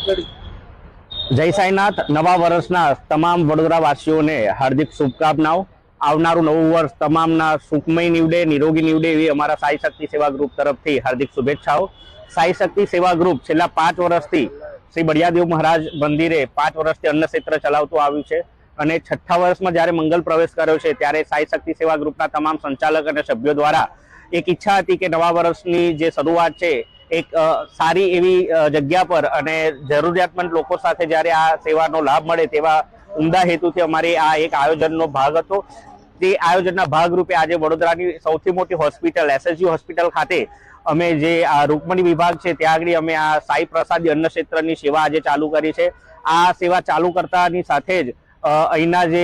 જય સાઈનાથ। નવા વર્ષના તમામ વડોદરાવાસીઓને હાર્દિક શુભકામનાઓ। આવનારું નવું વર્ષ તમામના સુખમય નીવડે, નિરોગી નીવડે એવી અમારા સાઈ શક્તિ સેવા ગ્રુપ તરફથી હાર્દિક શુભેચ્છાઓ। સાઈ શક્તિ સેવા ગ્રુપ છેલ્લા 5 વર્ષથી શ્રી બળિયાદેવ મહારાજ મંદિરે 5 વર્ષથી અન્ન ક્ષેત્ર ચલાવતું આવ્યું છે અને 6થા વર્ષમાં જ્યારે મંગલ પ્રવેશ કર્યો છે ત્યારે સાઈ શક્તિ સેવા ગ્રુપના તમામ સંચાલક અને સભ્યો દ્વારા એક ઈચ્છા હતી કે નવા વર્ષની જે શરૂઆત છે એક સારી એવી જગ્યા પર અને જરૂરિયાતમંદ લોકો સાથે જ્યારે આ સેવાનો લાભ મળે તેવા ઉમદા હેતુથી અમારે આ એક આયોજનનો ભાગ હતો। તે આયોજનના ભાગરૂપે આજે વડોદરાની સૌથી મોટી હોસ્પિટલ એસએસજી હોસ્પિટલ ખાતે અમે જે આ રૂકમણી વિભાગ છે ત્યાં આગળ અમે આ સાઈ પ્રસાદી અન્ન ક્ષેત્રની સેવા આજે ચાલુ કરી છે। આ સેવા ચાલુ કરતાની સાથે જ અહીંના જે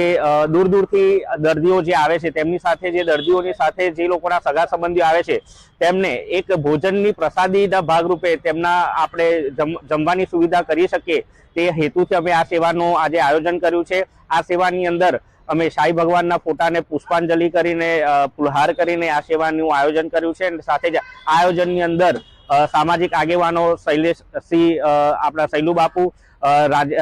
દૂર દૂરથી દર્દીઓ જે આવે છે તેમની સાથે જે દર્દીઓની સાથે જે લોકોના સગા સંબંધીઓ આવે છે તેમને એક ભોજનની પ્રસાદીના ભાગરૂપે તેમના આપણે જમવાની સુવિધા કરી શકીએ તે હેતુથી અમે આ સેવાનું આજે આયોજન કર્યું છે। આ સેવાની અંદર અમે સાઈ ભગવાનના ફોટાને પુષ્પાંજલિ કરીને ફુલહાર કરીને આ સેવાનું આયોજન કર્યું છે અને સાથે જ આ આયોજનની અંદર સામાજિક આગેવાનો શૈલેષસિંહ આપણા શૈલુ બાપુ,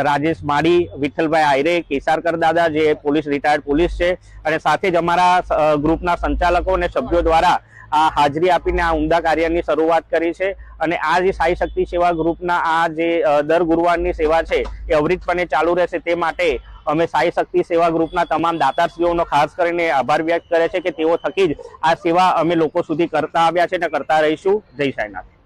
રાજેશ માડી, વિઠ્ઠલભાઈ આયરે, કેસારકર દાદા જે રિટાયર્ડ પોલીસ છે અને સાથે જ અમારા ગ્રુપના સંચાલકો અને સભ્યો દ્વારા આ હાજરી આપીને આ ઉમદા કાર્યની શરૂઆત કરી છે। અને આ જે સાઈ શક્તિ સેવા ગ્રુપના આ જે દર ગુરુવારની સેવા છે એ અવિરતપણે ચાલુ રહેશે તે માટે અમે સાઈ શક્તિ સેવા ગ્રુપના તમામ દાતાશ્રીઓનો ખાસ કરીને આભાર વ્યક્ત કરે છે કે તેઓ થકી જ આ સેવા અમે લોકો સુધી કરતા આવ્યા છે અને કરતા રહીશું। જય સાઈનાથ।